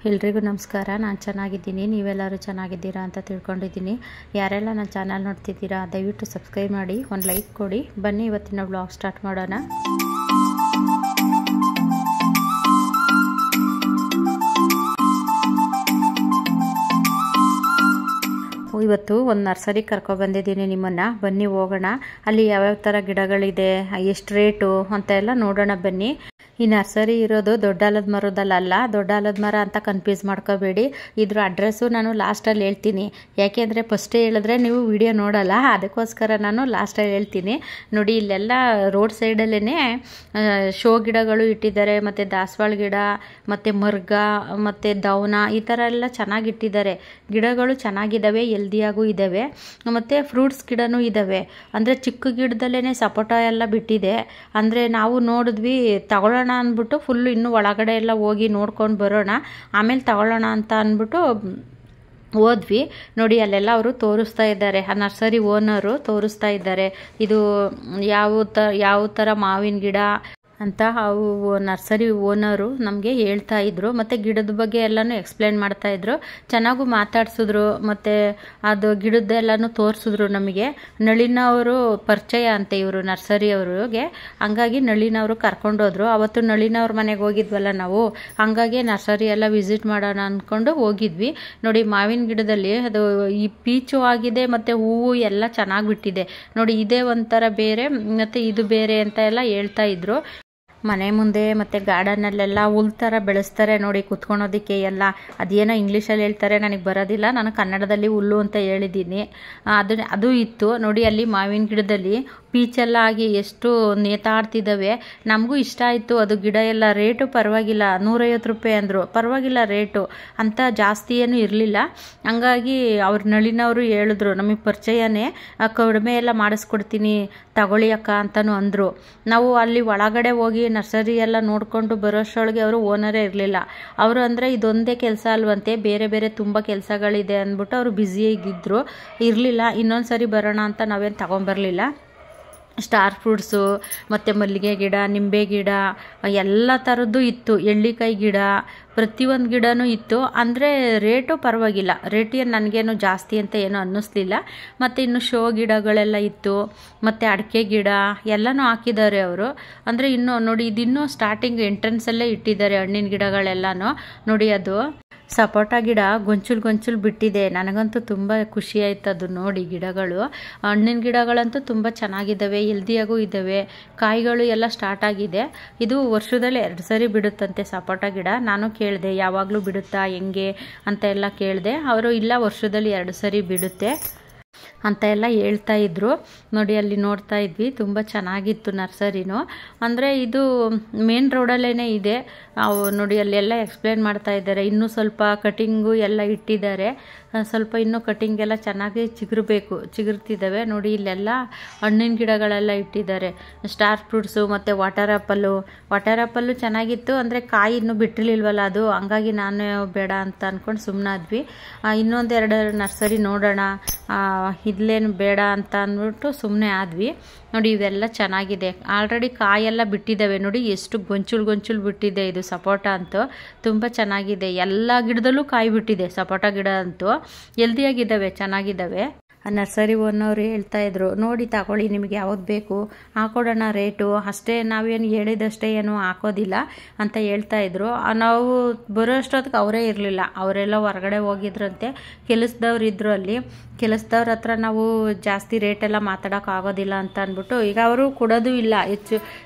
ಎಲ್ರಿಗೂ ನಮಸ್ಕಾರ. ನಾನು ಚೆನ್ನಾಗಿದ್ದೀನಿ, ನೀವೆಲ್ಲರೂ ಚೆನ್ನಾಗಿದ್ದೀರಾ ಅಂತ ತಿಳ್ಕೊಂಡಿದ್ದೀನಿ. ಯಾರೆಲ್ಲ ನನ್ನ ಚಾನಲ್ ನೋಡ್ತಿದ್ದೀರಾ ದಯವಿಟ್ಟು ಸಬ್ಸ್ಕ್ರೈಬ್ ಮಾಡಿ, ಒಂದು ಲೈಕ್ ಕೊಡಿ. ಬನ್ನಿ ಇವತ್ತಿನ ವ್ಲಾಗ್ ಸ್ಟಾರ್ಟ್ ಮಾಡೋಣ. ಇವತ್ತು ಒಂದು ನರ್ಸರಿ ಕರ್ಕೊಬಂದಿದ್ದೀನಿ ನಿಮ್ಮನ್ನು. ಬನ್ನಿ ಹೋಗೋಣ, ಅಲ್ಲಿ ಯಾವ್ಯಾವ ಥರ ಗಿಡಗಳಿದೆ, ಎಷ್ಟು ರೇಟು ಅಂತ ಎಲ್ಲ ನೋಡೋಣ ಬನ್ನಿ. ಈ ನರ್ಸರಿ ಇರೋದು ದೊಡ್ಡ ಆಲದ ಮರದಲ್ಲ, ದೊಡ್ಡ ಆಲದ ಮರ ಅಂತ ಕನ್ಫ್ಯೂಸ್ ಮಾಡ್ಕೋಬೇಡಿ. ಇದ್ರ ಅಡ್ರೆಸ್ಸು ನಾನು ಲಾಸ್ಟಲ್ಲಿ ಹೇಳ್ತೀನಿ, ಯಾಕೆಂದರೆ ಫಸ್ಟೇ ಹೇಳಿದ್ರೆ ನೀವು ವಿಡಿಯೋ ನೋಡಲ್ಲ, ಅದಕ್ಕೋಸ್ಕರ ನಾನು ಲಾಸ್ಟಲ್ಲಿ ಹೇಳ್ತೀನಿ. ನೋಡಿ, ಇಲ್ಲೆಲ್ಲ ರೋಡ್ ಸೈಡಲ್ಲೇ ಶೋ ಗಿಡಗಳು ಇಟ್ಟಿದ್ದಾರೆ, ಮತ್ತು ದಾಸವಾಳ ಗಿಡ, ಮತ್ತು ಮರ್ಗ, ಮತ್ತು ದವನ, ಈ ಥರ ಎಲ್ಲ ಚೆನ್ನಾಗಿಟ್ಟಿದ್ದಾರೆ. ಗಿಡಗಳು ಚೆನ್ನಾಗಿದ್ದಾವೆ, ಹೆಲ್ದಿಯಾಗೂ ಇದ್ದಾವೆ, ಮತ್ತು ಫ್ರೂಟ್ಸ್ ಗಿಡನೂ ಇದ್ದಾವೆ. ಅಂದರೆ ಚಿಕ್ಕ ಗಿಡದಲ್ಲೇ ಸಪೋಟ ಎಲ್ಲ ಬಿಟ್ಟಿದೆ. ಅಂದರೆ ನಾವು ನೋಡಿದ್ವಿ, ತಗೊಳ್ಳೋಣ ಅಂದ್ಬಿಟ್ಟು ಫುಲ್ಲು ಇನ್ನೂ ಒಳಗಡೆ ಎಲ್ಲ ಹೋಗಿ ನೋಡ್ಕೊಂಡು ಬರೋಣ, ಆಮೇಲೆ ತಗೊಳ್ಳೋಣ ಅಂತ ಅಂದ್ಬಿಟ್ಟು ಹೋದ್ವಿ. ನೋಡಿ, ಅಲ್ಲೆಲ್ಲ ಅವರು ತೋರಿಸ್ತಾ ಇದ್ದಾರೆ, ಆ ನರ್ಸರಿ ಓನರು ತೋರಿಸ್ತಾ ಇದ್ದಾರೆ ಇದು ಯಾವ ಥರ ಮಾವಿನ ಗಿಡ ಅಂತ ಅವು ನರ್ಸರಿ ಓನರು ನಮಗೆ ಹೇಳ್ತಾ ಇದ್ರು, ಮತ್ತು ಗಿಡದ ಬಗ್ಗೆ ಎಲ್ಲನೂ ಎಕ್ಸ್ಪ್ಲೇನ್ ಮಾಡ್ತಾಯಿದ್ರು. ಚೆನ್ನಾಗೂ ಮಾತಾಡ್ಸಿದ್ರು, ಮತ್ತು ಅದು ಗಿಡದ್ದೆಲ್ಲನೂ ತೋರಿಸಿದ್ರು ನಮಗೆ. ನಳಿನವರು ಪರಿಚಯ ಅಂತೆ ಇವರು ನರ್ಸರಿ ಅವ್ರಿಗೆ, ಹಂಗಾಗಿ ನಳಿನವರು ಕರ್ಕೊಂಡೋದ್ರು. ಅವತ್ತು ನಳಿನವ್ರ ಮನೆಗೆ ಹೋಗಿದ್ವಲ್ಲ ನಾವು, ಹಂಗಾಗಿ ನರ್ಸರಿ ಎಲ್ಲ ವಿಸಿಟ್ ಮಾಡೋಣ ಅಂದ್ಕೊಂಡು ಹೋಗಿದ್ವಿ. ನೋಡಿ, ಮಾವಿನ ಗಿಡದಲ್ಲಿ ಅದು ಈ ಪೀಚು ಆಗಿದೆ, ಮತ್ತು ಹೂವು ಎಲ್ಲ ಚೆನ್ನಾಗಿ ಬಿಟ್ಟಿದೆ. ನೋಡಿ, ಇದೇ ಒಂಥರ ಬೇರೆ, ಮತ್ತು ಇದು ಬೇರೆ ಅಂತ ಎಲ್ಲ ಹೇಳ್ತಾ ಇದ್ರು. ಮನೆ ಮುಂದೆ ಮತ್ತು ಗಾರ್ಡನಲ್ಲೆಲ್ಲ ಹುಲ್ ಥರ ಬೆಳೆಸ್ತಾರೆ ನೋಡಿ, ಕುತ್ಕೊಳೋದಕ್ಕೆ ಎಲ್ಲ. ಅದೇನೋ ಇಂಗ್ಲೀಷಲ್ಲಿ ಹೇಳ್ತಾರೆ, ನನಗೆ ಬರೋದಿಲ್ಲ, ನಾನು ಕನ್ನಡದಲ್ಲಿ ಹುಲ್ಲು ಅಂತ ಹೇಳಿದ್ದೀನಿ. ಅದು ಇತ್ತು ನೋಡಿ. ಅಲ್ಲಿ ಮಾವಿನ ಗಿಡದಲ್ಲಿ ಪೀಚೆಲ್ಲ ಆಗಿ ಎಷ್ಟು ನೇತಾಡ್ತಿದ್ದಾವೆ. ನಮಗೂ ಇಷ್ಟ ಆಯಿತು ಅದು ಗಿಡ ಎಲ್ಲ. ರೇಟು ಪರವಾಗಿಲ್ಲ, 150 ರೂಪಾಯಿ ಅಂದರು. ಪರವಾಗಿಲ್ಲ, ರೇಟು ಅಂತ ಜಾಸ್ತಿ ಏನೂ ಇರಲಿಲ್ಲ. ಹಂಗಾಗಿ ಅವ್ರ ನಳಿನವರು ಹೇಳಿದ್ರು, ನಮಗೆ ಪರಿಚಯನೇ, ಕಡಿಮೆ ಎಲ್ಲ ಮಾಡಿಸ್ಕೊಡ್ತೀನಿ ತಗೊಳ್ಳಿ ಅಕ್ಕ ಅಂತಲೂ ಅಂದರು. ನಾವು ಅಲ್ಲಿ ಒಳಗಡೆ ಹೋಗಿ ನರ್ಸರಿ ಎಲ್ಲ ನೋಡಿಕೊಂಡು ಬರೋಷ್ಟರೊಳಗೆ ಅವರು ಓನರೇ ಇರಲಿಲ್ಲ. ಅವರು ಅಂದರೆ ಇದೊಂದೇ ಕೆಲಸ ಅಲ್ವಂತೆ, ಬೇರೆ ಬೇರೆ ತುಂಬ ಕೆಲಸಗಳಿದೆ ಅಂದ್ಬಿಟ್ಟು ಅವರು ಬ್ಯುಸಿಯಾಗಿದ್ದರು, ಇರಲಿಲ್ಲ. ಇನ್ನೊಂದು ಸರಿ ಬರೋಣ ಅಂತ ನಾವೇನು ತಗೊಂಬರಲಿಲ್ಲ. ಸ್ಟಾರ್ ಫ್ರೂಟ್ಸು, ಮತ್ತು ಮಲ್ಲಿಗೆ ಗಿಡ, ನಿಂಬೆ ಗಿಡ ಎಲ್ಲ ಥರದ್ದು ಇತ್ತು. ಎಳ್ಳಿಕಾಯಿ ಗಿಡ, ಪ್ರತಿಯೊಂದು ಗಿಡನೂ ಇತ್ತು. ಅಂದರೆ ರೇಟು ಪರವಾಗಿಲ್ಲ, ರೇಟ್ ಏನು ನನಗೇನು ಜಾಸ್ತಿ ಅಂತ ಏನೂ ಅನ್ನಿಸ್ಲಿಲ್ಲ. ಮತ್ತು ಇನ್ನು ಶೋ ಗಿಡಗಳೆಲ್ಲ ಇತ್ತು, ಮತ್ತು ಅಡಿಕೆ ಗಿಡ ಎಲ್ಲನೂ ಹಾಕಿದ್ದಾರೆ ಅವರು. ಅಂದರೆ ಇನ್ನೂ ನೋಡಿ, ಇದಿನ್ನೂ ಸ್ಟಾರ್ಟಿಂಗ್ ಎಂಟ್ರೆನ್ಸಲ್ಲೇ ಇಟ್ಟಿದ್ದಾರೆ ಹಣ್ಣಿನ ಗಿಡಗಳೆಲ್ಲನೂ. ನೋಡಿ, ಅದು ಸಪೋಟ ಗಿಡ ಗೊಂಚಲು ಬಿಟ್ಟಿದೆ. ನನಗಂತೂ ತುಂಬ ಖುಷಿ ಆಯ್ತು ಅದು ನೋಡಿ. ಗಿಡಗಳು, ಹಣ್ಣಿನ ಗಿಡಗಳಂತೂ ತುಂಬ ಚೆನ್ನಾಗಿದ್ದಾವೆ, ಹೆಲ್ದಿಯಾಗೂ ಇದ್ದಾವೆ. ಕಾಯಿಗಳು ಎಲ್ಲ ಸ್ಟಾರ್ಟ್ ಆಗಿದೆ. ಇದು ವರ್ಷದಲ್ಲಿ 2 ಸರಿ ಬಿಡುತ್ತಂತೆ ಸಪೋಟ ಗಿಡ. ನಾನು ಕೇಳಿದೆ, ಯಾವಾಗಲೂ ಬಿಡುತ್ತಾ ಹೆಂಗೆ ಅಂತ ಎಲ್ಲ ಕೇಳಿದೆ. ಅವರು ಇಲ್ಲ, ವರ್ಷದಲ್ಲಿ 2 ಸರಿ ಬಿಡುತ್ತೆ ಅಂತ ಎಲ್ಲ ಹೇಳ್ತಾ ಇದ್ರು. ನೋಡಿ, ಅಲ್ಲಿ ನೋಡ್ತಾ ಇದ್ವಿ, ತುಂಬ ಚೆನ್ನಾಗಿತ್ತು ನರ್ಸರಿನೂ. ಅಂದರೆ ಇದು ಮೇನ್ ರೋಡಲ್ಲೇ ಇದೆ. ನೋಡಿ, ಅಲ್ಲೆಲ್ಲ ಎಕ್ಸ್ಪ್ಲೇನ್ ಮಾಡ್ತಾ ಇದ್ದಾರೆ. ಇನ್ನೂ ಸ್ವಲ್ಪ ಕಟಿಂಗು ಎಲ್ಲ ಇಟ್ಟಿದ್ದಾರೆ, ಸ್ವಲ್ಪ ಇನ್ನೂ ಕಟಿಂಗ್ ಎಲ್ಲ ಚೆನ್ನಾಗಿ ಚಿಗುರ್ತಿದ್ದಾವೆ. ನೋಡಿ, ಇಲ್ಲೆಲ್ಲ ಹಣ್ಣಿನ ಗಿಡಗಳೆಲ್ಲ ಇಟ್ಟಿದ್ದಾರೆ. ಸ್ಟಾರ್ ಫ್ರೂಟ್ಸು, ಮತ್ತು ವಾಟರ್ ಆ್ಯಪಲ್ಲು ಚೆನ್ನಾಗಿತ್ತು. ಅಂದರೆ ಕಾಯಿ ಇನ್ನೂ ಬಿಟ್ಟಿರ್ಲಿಲ್ವಲ್ಲ ಅದು, ಹಂಗಾಗಿ ನಾನು ಬೇಡ ಅಂತ ಅಂದ್ಕೊಂಡು ಸುಮ್ಮನಾದ್ವಿ. ಇನ್ನೊಂದೆರಡು ನರ್ಸರಿ ನೋಡೋಣ, ಇಲ್ಲೇನು ಬೇಡ ಅಂತ ಅಂದ್ಬಿಟ್ಟು ಸುಮ್ಮನೆ ಆದ್ವಿ. ನೋಡಿ, ಇವೆಲ್ಲ ಚೆನ್ನಾಗಿದೆ. ಆಲ್ರೆಡಿ ಕಾಯೆಲ್ಲ ಬಿಟ್ಟಿದ್ದಾವೆ. ನೋಡಿ, ಎಷ್ಟು ಗೊಂಚಲು ಬಿಟ್ಟಿದೆ ಇದು ಸಪೋಟ ಅಂತೂ. ತುಂಬ ಚೆನ್ನಾಗಿದೆ. ಎಲ್ಲ ಗಿಡದಲ್ಲೂ ಕಾಯಿ ಬಿಟ್ಟಿದೆ ಸಪೋಟ ಗಿಡ ಅಂತೂ. ಹೆಲ್ದಿಯಾಗಿದ್ದಾವೆ, ಚೆನ್ನಾಗಿದ್ದಾವೆ. ನರ್ಸರಿ ಓನವ್ರು ಹೇಳ್ತಾ ಇದ್ರು, ನೋಡಿ ತಗೊಳ್ಳಿ, ನಿಮಗೆ ಯಾವ್ದು ಬೇಕು ಹಾಕೊಡೋಣ ರೇಟು, ಅಷ್ಟೇ, ನಾವೇನು ಹೇಳಿದಷ್ಟೇ ಏನು ಹಾಕೋದಿಲ್ಲ ಅಂತ ಹೇಳ್ತಾ ಇದ್ರು. ನಾವು ಬರೋ ಅಷ್ಟೊತ್ತಿಗೆ ಅವರೇ ಇರಲಿಲ್ಲ, ಅವರೆಲ್ಲ ಹೊರಗಡೆ ಹೋಗಿದ್ರಂತೆ. ಕೆಲಸದವ್ರು ಇದ್ರು ಅಲ್ಲಿ. ಕೆಲಸದವ್ರ ಹತ್ರ ನಾವು ಜಾಸ್ತಿ ರೇಟೆಲ್ಲ ಮಾತಾಡೋಕ್ಕಾಗೋದಿಲ್ಲ ಅಂತ ಅಂದ್ಬಿಟ್ಟು, ಈಗ ಅವರು ಕೊಡೋದು ಇಲ್ಲ, ಹೆಚ್ಚು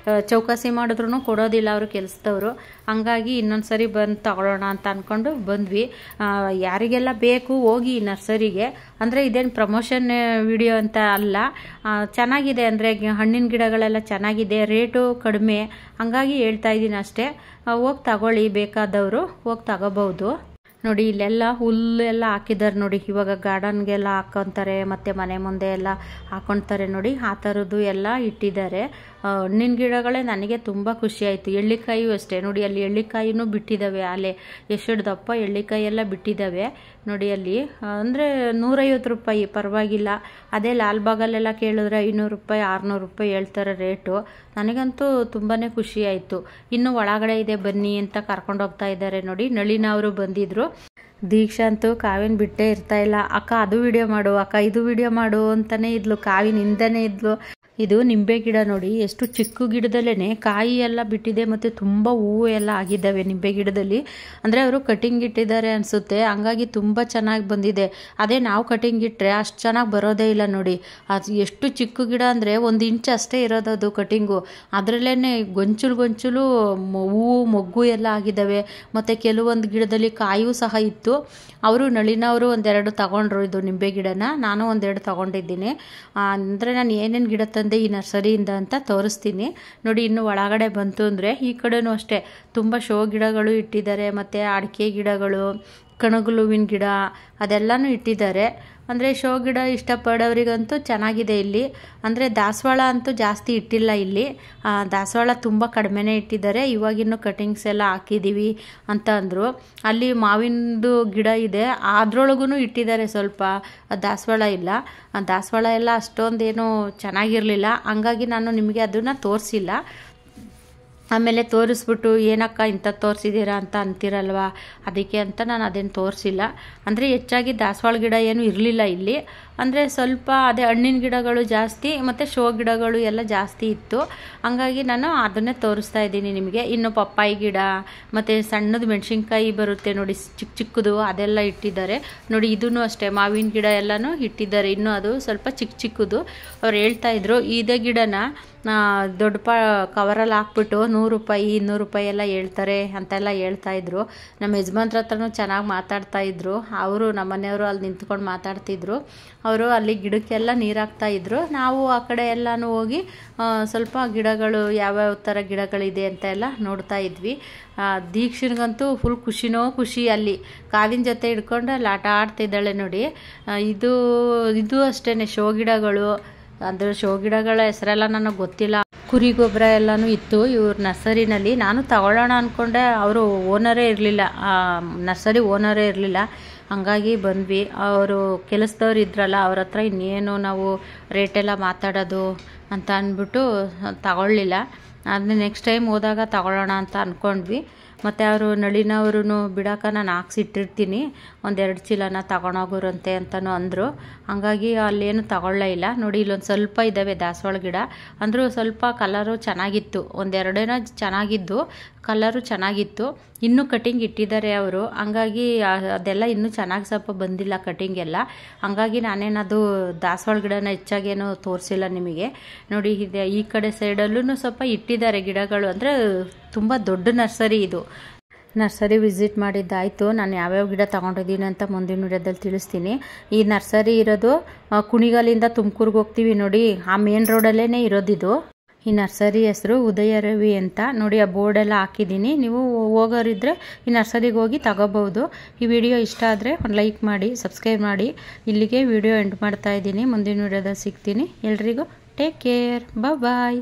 ಚೌಕಾಸಿ ಮಾಡಿದ್ರು ಕೊಡೋದಿಲ್ಲ ಅವರು ಕೆಲಸದವರು. ಹಂಗಾಗಿ ಇನ್ನೊಂದು ಸರಿ ಬಂದು ತಗೊಳ್ಳೋಣ ಅಂತ ಅಂದ್ಕೊಂಡು ಬಂದ್ವಿ. ಯಾರಿಗೆಲ್ಲ ಬೇಕು ಹೋಗಿ ನರ್ಸರಿಗೆ. ಅಂದರೆ ಇದೇನು ಪ್ರಮೋಷನ್ ವಿಡಿಯೋ ಅಂತ ಅಲ್ಲ, ಚೆನ್ನಾಗಿದೆ. ಅಂದರೆ ಹಣ್ಣಿನ ಗಿಡಗಳೆಲ್ಲ ಚೆನ್ನಾಗಿದೆ, ರೇಟು ಕಡಿಮೆ, ಹಂಗಾಗಿ ಹೇಳ್ತಾ ಇದ್ದೀನಿ ಅಷ್ಟೇ. ಹೋಗಿ ತಗೊಳ್ಳಿ, ಬೇಕಾದವರು ಹೋಗಿ ತಗೋಬಹುದು. ನೋಡಿ, ಇಲ್ಲೆಲ್ಲ ಹುಲ್ಲೆಲ್ಲ ಹಾಕಿದ್ದಾರೆ ನೋಡಿ. ಇವಾಗ ಗಾರ್ಡನ್ಗೆಲ್ಲ ಹಾಕೊತಾರೆ, ಮತ್ತು ಮನೆ ಮುಂದೆ ಎಲ್ಲ ಹಾಕೊತಾರೆ ನೋಡಿ, ಆ ಥರದ್ದು ಎಲ್ಲ ಇಟ್ಟಿದ್ದಾರೆ. ಹಣ್ಣಿನ ಗಿಡಗಳೇ ನನಗೆ ತುಂಬ ಖುಷಿಯಾಯಿತು. ಎಳ್ಳಿಕಾಯಿಯೂ ಅಷ್ಟೇ ನೋಡಿ, ಅಲ್ಲಿ ಎಳ್ಳಿಕಾಯಿನೂ ಬಿಟ್ಟಿದ್ದಾವೆ, ಅಲ್ಲೇ ಎಷ್ಟು ದಪ್ಪ ಎಳ್ಳಿಕಾಯಿ ಎಲ್ಲ ಬಿಟ್ಟಿದ್ದಾವೆ ನೋಡಿ ಅಲ್ಲಿ. ಅಂದರೆ 150 ರೂಪಾಯಿ, ಪರವಾಗಿಲ್ಲ. ಅದೇ ಲಾಲ್ಬಾಗಲ್ಲೆಲ್ಲ ಕೇಳಿದ್ರೆ 500 ರೂಪಾಯಿ 600 ರೂಪಾಯಿ ಹೇಳ್ತಾರೆ ರೇಟು. ನನಗಂತೂ ತುಂಬಾ ಖುಷಿಯಾಯಿತು. ಇನ್ನು ಒಳಗಡೆ ಇದೆ ಬನ್ನಿ ಅಂತ ಕರ್ಕೊಂಡು ಹೋಗ್ತಾ ಇದ್ದಾರೆ ನೋಡಿ. ನಳಿನ ಅವರು ಬಂದಿದ್ರು. ದೀಕ್ಷಾ ಅಂತೂ ಕಾವಿನ ಬಿಟ್ಟೇ ಇರ್ತಾ ಇಲ್ಲ. ಅಕ್ಕ ಅದು ವಿಡಿಯೋ ಮಾಡು, ಅಕ್ಕ ಇದು ವಿಡಿಯೋ ಮಾಡು ಅಂತಾನೆ ಇದ್ಲು, ಕಾವಿನ ಹಿಂದೆನೇ ಇದ್ಲು. ಇದು ನಿಂಬೆ ಗಿಡ ನೋಡಿ, ಎಷ್ಟು ಚಿಕ್ಕ ಗಿಡದಲ್ಲೇ ಕಾಯಿ ಎಲ್ಲ ಬಿಟ್ಟಿದೆ ಮತ್ತು ತುಂಬ ಹೂವು ಎಲ್ಲ ಆಗಿದ್ದಾವೆ ನಿಂಬೆ ಗಿಡದಲ್ಲಿ. ಅಂದರೆ ಅವರು ಕಟಿಂಗ್ ಇಟ್ಟಿದ್ದಾರೆ ಅನಿಸುತ್ತೆ, ಹಂಗಾಗಿ ತುಂಬ ಚೆನ್ನಾಗಿ ಬಂದಿದೆ. ಅದೇ ನಾವು ಕಟಿಂಗ್ ಇಟ್ಟರೆ ಅಷ್ಟು ಚೆನ್ನಾಗಿ ಬರೋದೇ ಇಲ್ಲ ನೋಡಿ. ಅದು ಎಷ್ಟು ಚಿಕ್ಕ ಗಿಡ ಅಂದರೆ 1 ಇಂಚ್ ಅಷ್ಟೇ ಇರೋದು ಅದು ಕಟಿಂಗು. ಅದರಲ್ಲೇ ಗೊಂಚಲು ಹೂವು ಮೊಗ್ಗು ಎಲ್ಲ ಆಗಿದ್ದಾವೆ. ಮತ್ತು ಕೆಲವೊಂದು ಗಿಡದಲ್ಲಿ ಕಾಯೂ ಸಹ ಇತ್ತು. ಅವರು ನಳಿನವರು ಒಂದೆರಡು ತಗೊಂಡ್ರು ಇದು ನಿಂಬೆ ಗಿಡನ, ನಾನು ಒಂದೆರಡು ತಗೊಂಡಿದ್ದೀನಿ. ಅಂದರೆ ನಾನು ಏನೇನು ಗಿಡ ತಂದೆ ಈ ನರ್ಸರಿಯಿಂದ ಅಂತ ತೋರಿಸ್ತೀನಿ ನೋಡಿ. ಇನ್ನು ಒಳಗಡೆ ಬಂತು ಅಂದರೆ ಈ ಕಡೆನೂ ಅಷ್ಟೇ ತುಂಬ ಶೋ ಗಿಡಗಳು ಇಟ್ಟಿದ್ದಾರೆ, ಮತ್ತು ಅಡಿಕೆ ಗಿಡಗಳು, ಕಣಗಲು ಹೂವಿನ ಗಿಡ ಅದೆಲ್ಲನೂ ಇಟ್ಟಿದ್ದಾರೆ. ಅಂದರೆ ಶೋ ಗಿಡ ಇಷ್ಟಪಡೋರಿಗಂತೂ ಚೆನ್ನಾಗಿದೆ ಇಲ್ಲಿ. ಅಂದರೆ ದಾಸವಾಳ ಅಂತೂ ಜಾಸ್ತಿ ಇಟ್ಟಿಲ್ಲ ಇಲ್ಲಿ, ದಾಸವಾಳ ತುಂಬ ಕಡಿಮೆನೇ ಇಟ್ಟಿದ್ದಾರೆ. ಇವಾಗಿನ್ನೂ ಕಟಿಂಗ್ಸ್ ಎಲ್ಲ ಹಾಕಿದ್ದೀವಿ ಅಂತ ಅಂದರು. ಅಲ್ಲಿ ಮಾವಿನದು ಗಿಡ ಇದೆ, ಅದರೊಳಗೂ ಇಟ್ಟಿದ್ದಾರೆ ಸ್ವಲ್ಪ, ದಾಸವಾಳ ಇಲ್ಲ. ದಾಸವಾಳ ಎಲ್ಲ ಅಷ್ಟೊಂದೇನು ಚೆನ್ನಾಗಿರಲಿಲ್ಲ, ಹಂಗಾಗಿ ನಾನು ನಿಮಗೆ ಅದನ್ನು ತೋರಿಸಿಲ್ಲ. ಆಮೇಲೆ ತೋರಿಸ್ಬಿಟ್ಟು ಏನಕ್ಕ ಇಂಥ ತೋರಿಸಿದ್ದೀರಾ ಅಂತ ಅಂತೀರಲ್ವ, ಅದಕ್ಕೆ ಅಂತ ನಾನು ಅದನ್ನು ತೋರಿಸಿಲ್ಲ. ಅಂದರೆ ಹೆಚ್ಚಾಗಿ ದಾಸವಾಳ ಗಿಡ ಏನೂ ಇರಲಿಲ್ಲ ಇಲ್ಲಿ. ಅಂದರೆ ಸ್ವಲ್ಪ ಅದೇ ಹಣ್ಣಿನ ಗಿಡಗಳು ಜಾಸ್ತಿ ಮತ್ತು ಶೋ ಗಿಡಗಳು ಎಲ್ಲ ಜಾಸ್ತಿ ಇತ್ತು, ಹಂಗಾಗಿ ನಾನು ಅದನ್ನೇ ತೋರಿಸ್ತಾ ಇದ್ದೀನಿ ನಿಮಗೆ. ಇನ್ನು ಪಪ್ಪಾಯಿ ಗಿಡ ಮತ್ತು ಸಣ್ಣದು ಮೆಣಸಿನ್ಕಾಯಿ ಬರುತ್ತೆ ನೋಡಿ ಚಿಕ್ಕ ಚಿಕ್ಕದು, ಅದೆಲ್ಲ ಇಟ್ಟಿದ್ದಾರೆ ನೋಡಿ. ಇದೂ ಅಷ್ಟೇ ಮಾವಿನ ಗಿಡ ಎಲ್ಲನೂ ಇಟ್ಟಿದ್ದಾರೆ, ಇನ್ನೂ ಅದು ಸ್ವಲ್ಪ ಚಿಕ್ಕ ಚಿಕ್ಕದು. ಅವ್ರು ಹೇಳ್ತಾಯಿದ್ರು ಇದೇ ಗಿಡನ ದೊಡ್ಡ ಕವರಲ್ಲಿ ಹಾಕ್ಬಿಟ್ಟು 100 ರೂಪಾಯಿ 200 ರೂಪಾಯಿ ಎಲ್ಲ ಹೇಳ್ತಾರೆ ಅಂತೆಲ್ಲ ಹೇಳ್ತಾಯಿದ್ರು. ನಮ್ಮ ಯಜಮಾನ್ರ ಹತ್ರನೂ ಚೆನ್ನಾಗಿ ಮಾತಾಡ್ತಾಯಿದ್ರು ಅವರು. ನಮ್ಮ ಮನೆಯವರು ಅಲ್ಲಿ ನಿಂತ್ಕೊಂಡು ಮಾತಾಡ್ತಿದ್ರು. ಅವರು ಅಲ್ಲಿ ಗಿಡಕ್ಕೆಲ್ಲ ನೀರು ಹಾಕ್ತಾಯಿದ್ರು. ನಾವು ಆ ಕಡೆ ಎಲ್ಲನೂ ಹೋಗಿ ಸ್ವಲ್ಪ ಗಿಡಗಳು ಯಾವ್ಯಾವ ಥರ ಗಿಡಗಳಿದೆ ಅಂತ ಎಲ್ಲ ನೋಡ್ತಾ ಇದ್ವಿ. ದೀಕ್ಷಿನ್ಗಂತೂ ಫುಲ್ ಖುಷಿ ಅಲ್ಲಿ ಕಾವಿನ ಜೊತೆ ಹಿಡ್ಕೊಂಡು ಅಲ್ಲಿ ಆಟ ಆಡ್ತಿದ್ದಾಳೆ ನೋಡಿ. ಇದು ಅಷ್ಟೇ ಶೋ ಗಿಡಗಳು. ಅಂದರೆ ಶೋ ಗಿಡಗಳ ಹೆಸರೆಲ್ಲ ನನಗೆ ಗೊತ್ತಿಲ್ಲ. ಕುರಿ ಗೊಬ್ಬರ ಎಲ್ಲನೂ ಇತ್ತು ಇವ್ರ ನರ್ಸರಿನಲ್ಲಿ. ನಾನು ತಗೊಳ್ಳೋಣ ಅಂದ್ಕೊಂಡೆ, ಅವರು ಓನರೇ ಇರಲಿಲ್ಲ, ನರ್ಸರಿ ಓನರೇ ಇರಲಿಲ್ಲ. ಹಂಗಾಗಿ ಬಂದ್ವಿ. ಅವರು ಕೆಲಸದವ್ರು ಇದ್ರಲ್ಲ, ಅವ್ರ ಹತ್ರ ಇನ್ನೇನು ನಾವು ರೇಟೆಲ್ಲ ಮಾತಾಡೋದು ಅಂತ ಅಂದ್ಬಿಟ್ಟು ತಗೊಳ್ಳಿಲ್ಲ. ಅದನ್ನ ನೆಕ್ಸ್ಟ್ ಟೈಮ್ ಹೋದಾಗ ತಗೊಳ್ಳೋಣ ಅಂತ ಅಂದ್ಕೊಂಡ್ವಿ. ಮತ್ತು ಅವರು ನಳಿನವರು ಬಿಡಾಕ ನಾನು ಹಾಕ್ಸಿಟ್ಟಿರ್ತೀನಿ, 1-2 ಚೀಲನ ತಗೊಂಡೋಗೋರಂತೆ ಅಂತಲೂ ಅಂದರು. ಹಂಗಾಗಿ ಅಲ್ಲೇನು ತಗೊಳ್ಳೇ ಇಲ್ಲ ನೋಡಿ. ಇಲ್ಲೊಂದು ಸ್ವಲ್ಪ ಇದ್ದಾವೆ ದಾಸವಾಳ ಗಿಡ, ಅಂದರೂ ಸ್ವಲ್ಪ ಕಲರು ಚೆನ್ನಾಗಿತ್ತು, 1-2 ಚೆನ್ನಾಗಿದ್ದು, ಕಲರು ಚೆನ್ನಾಗಿತ್ತು. ಇನ್ನೂ ಕಟಿಂಗ್ ಇಟ್ಟಿದ್ದಾರೆ ಅವರು, ಹಂಗಾಗಿ ಅದೆಲ್ಲ ಇನ್ನೂ ಚೆನ್ನಾಗಿ ಸ್ವಲ್ಪ ಬಂದಿಲ್ಲ ಕಟಿಂಗ್ ಎಲ್ಲ. ಹಂಗಾಗಿ ನಾನೇನದು ದಾಸವಾಳ ಗಿಡನ ಹೆಚ್ಚಾಗೇನು ತೋರಿಸಿಲ್ಲ ನಿಮಗೆ ನೋಡಿ. ಇದೆ ಈ ಕಡೆ ಸೈಡಲ್ಲೂ ಸ್ವಲ್ಪ ಇಟ್ಟಿದ್ದಾರೆ ಗಿಡಗಳು. ಅಂದರೆ ತುಂಬ ದೊಡ್ಡ ನರ್ಸರಿ ಇದು. ನರ್ಸರಿ ವಿಸಿಟ್ ಮಾಡಿದ್ದಾಯಿತು. ನಾನು ಯಾವ್ಯಾವ ಗಿಡ ತೊಗೊಂಡಿದ್ದೀನಿ ಅಂತ ಮುಂದಿನ ವಿಡಿಯೋದಲ್ಲಿ ತಿಳಿಸ್ತೀನಿ. ಈ ನರ್ಸರಿ ಇರೋದು ಕುಣಿಗಲಿಂದ ತುಮಕೂರಿಗೆ ಹೋಗ್ತೀವಿ ನೋಡಿ, ಆ ಮೇನ್ ರೋಡಲ್ಲೇ ಇರೋದಿದು. ಈ ನರ್ಸರಿ ಹೆಸರು ಉದಯ ರವಿ ಅಂತ ನೋಡಿ. ಆ ಬೋರ್ಡೆಲ್ಲ ಹಾಕಿದ್ದೀನಿ, ನೀವು ಹೋಗೋರಿದ್ರೆ ಈ ನರ್ಸರಿಗೆ ಹೋಗಿ ತಗೋಬಹುದು. ಈ ವಿಡಿಯೋ ಇಷ್ಟ ಆದರೆ ಒಂದು ಲೈಕ್ ಮಾಡಿ, ಸಬ್ಸ್ಕ್ರೈಬ್ ಮಾಡಿ. ಇಲ್ಲಿಗೆ ವಿಡಿಯೋ ಎಂಡ್ ಮಾಡ್ತಾ ಇದ್ದೀನಿ. ಮುಂದಿನ ವಿಡಿಯೋದಲ್ಲಿ ಸಿಗ್ತೀನಿ. ಎಲ್ರಿಗೂ ಟೇಕ್ ಕೇರ್, ಬಾಯ್.